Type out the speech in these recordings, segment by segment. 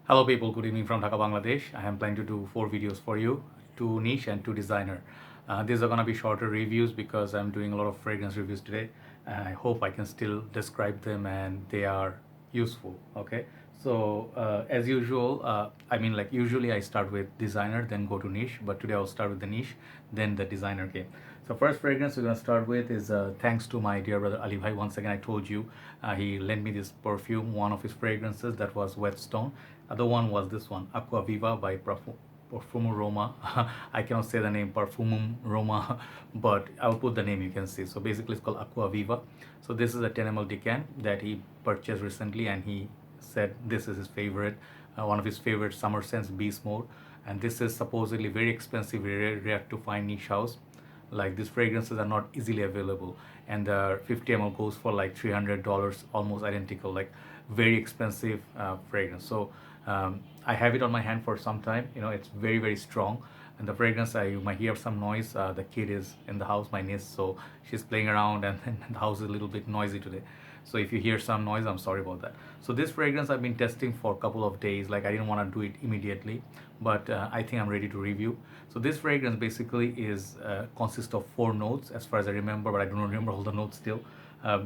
Hello people, good evening from Dhaka, Bangladesh. I am planning to do 4 videos for you, 2 niche and 2 designer. These are gonna be shorter reviews because I'm doing a lot of fragrance reviews today. I hope I can still describe them and they are useful. Okay, so as usual, like usually I start with designer, then go to niche, but today I'll start with the niche, then the designer came. So first fragrance we're gonna start with is thanks to my dear brother Ali Bhai. Once again, I told you he lent me this perfume, one of his fragrances that was Whetstone. Other one was this one, Aqua Viva by Profumum Roma. I cannot say the name Profumum Roma, but I'll put the name, you can see. So basically it's called Aqua Viva. So this is a 10 ml decant that he purchased recently, and he said this is his favorite, one of his favorite summer scents, Beast Mode. And this is supposedly very expensive, very rare to find niche house. Like these fragrances are not easily available, and the 50 ml goes for like $300, almost identical, like very expensive fragrance. So I have it on my hand for some time. It's very very strong, and the fragrance, you might hear some noise. The kid is in the house, my niece, so she's playing around, and the house is a little bit noisy today. So if you hear some noise, I'm sorry about that. So this fragrance I've been testing for a couple of days. Like I didn't want to do it immediately, but I think I'm ready to review. So this fragrance basically is consists of 4 notes as far as I remember, but I don't remember all the notes still.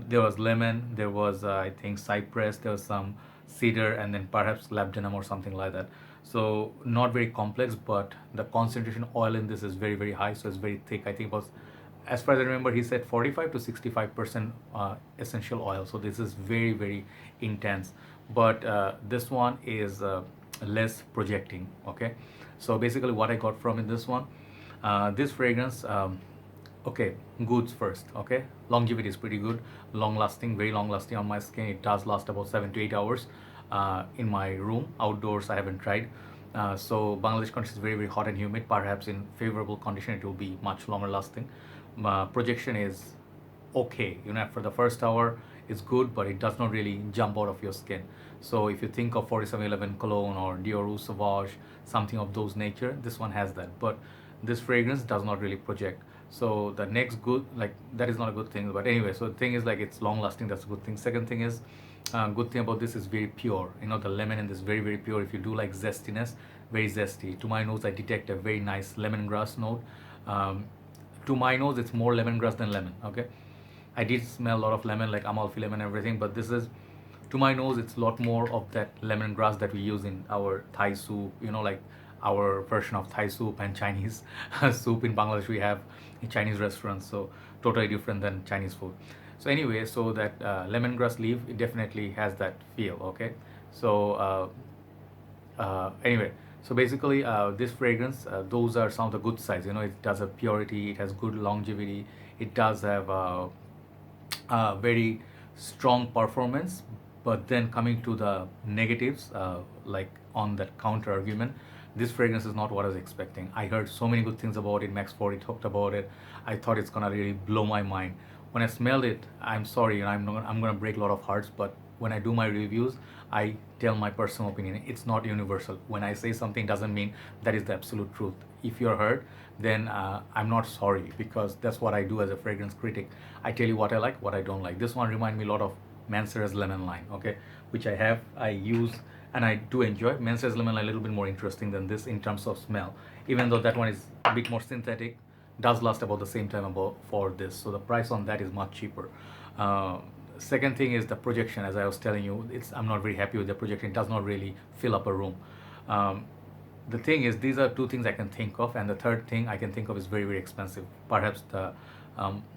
There was lemon, there was I think cypress, there was some cedar, and then perhaps labdanum or something like that. So not very complex, but the concentration oil in this is very very high, so it's very thick. I think it was, as far as I remember, he said 45 to 65% essential oil. So this is very very intense, but this one is less projecting. Okay, so basically what I got from in this one, this fragrance, okay, goods first. Okay, longevity is pretty good, long lasting, very long lasting on my skin. It does last about 7 to 8 hours. In my room, outdoors I haven't tried. So Bangladesh country is very very hot and humid. Perhaps in favorable condition it will be much longer lasting. Projection is okay. For the first hour it's good, but it does not really jump out of your skin. So if you think of 4711 cologne or Dior Eau Sauvage, something of those nature, this one has that, but this fragrance does not really project. So the next good, like, that is not a good thing, but anyway, so the thing is, like, it's long lasting, that's a good thing. Second thing is, good thing about this is very pure. The lemon in this very very pure. If you do like zestiness, very zesty. To my nose I detect a very nice lemongrass note. To my nose it's more lemongrass than lemon. Okay, I did smell a lot of lemon, like Amalfi lemon and everything, but this is, to my nose, it's a lot more of that lemongrass that we use in our Thai soup, like our version of Thai soup and Chinese soup in Bangladesh we have in Chinese restaurants. So totally different than Chinese food. So anyway, so that lemongrass leaf, it definitely has that feel. Okay, so anyway, so basically this fragrance, those are some of the good sides. It does have purity, it has good longevity, it does have very strong performance. But then coming to the negatives, like on that counter argument, this fragrance is not what I was expecting. I heard so many good things about it. Max 40 talked about it. I thought it's gonna really blow my mind. When I smelled it, I'm sorry, I'm gonna break a lot of hearts, but when I do my reviews, I tell my personal opinion. It's not universal. When I say something, doesn't mean that is the absolute truth. If you're hurt, then I'm not sorry, because that's what I do as a fragrance critic. I tell you what I like, what I don't like. This one reminds me a lot of Mancera's lemon line. Okay, which I use, and I do enjoy. Mancera's lemon line a little bit more interesting than this in terms of smell, even though that one is a bit more synthetic. Does last about the same time about for this, so the price on that is much cheaper. Second thing is the projection. As I was telling you, I'm not very happy with the projection. It does not really fill up a room. The thing is, these are 2 things I can think of, and the third thing I can think of is very very expensive. Perhaps the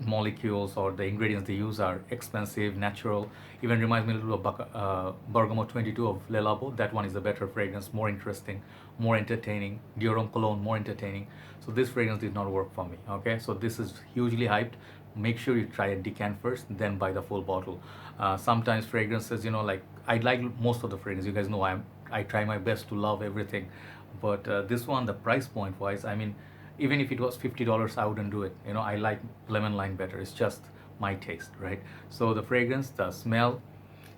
molecules or the ingredients they use are expensive, natural. Even reminds me a little of Bergamo 22 of Le Labo. That one is a better fragrance, more interesting, more entertaining. Dior Cologne, more entertaining. So this fragrance did not work for me. Okay, so this is hugely hyped. Make sure you try a decant first, then buy the full bottle. Sometimes fragrances, like, I like most of the fragrances. You guys know I try my best to love everything, but this one, the price point wise, I mean, even if it was $50, I wouldn't do it. I like lemon line better. It's just my taste, right? So the fragrance, the smell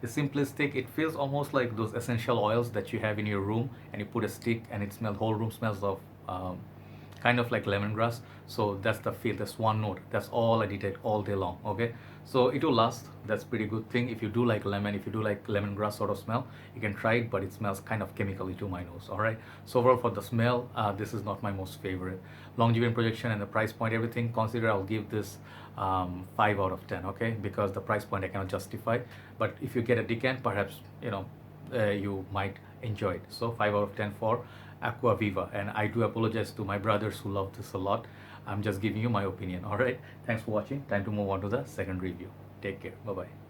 is simplistic. It feels almost like those essential oils that you have in your room, and you put a stick and it smells, whole room smells of kind of like lemongrass. So that's the feel. That's one note. That's all I detect all day long. Okay, So it will last. That's pretty good thing. If you do like lemon, if you do like lemongrass sort of smell, you can try it, but it smells kind of chemically to my nose. All right. So overall for the smell, this is not my most favorite. Longevity and projection and the price point, everything consider, I'll give this 5 out of 10. Okay, because the price point I cannot justify. But if you get a decant, perhaps you might enjoy it. So 5 out of 10 for Aqua Viva. And I do apologize to my brothers who love this a lot. I'm just giving you my opinion. All right. Thanks for watching. Time to move on to the second review. Take care. Bye bye.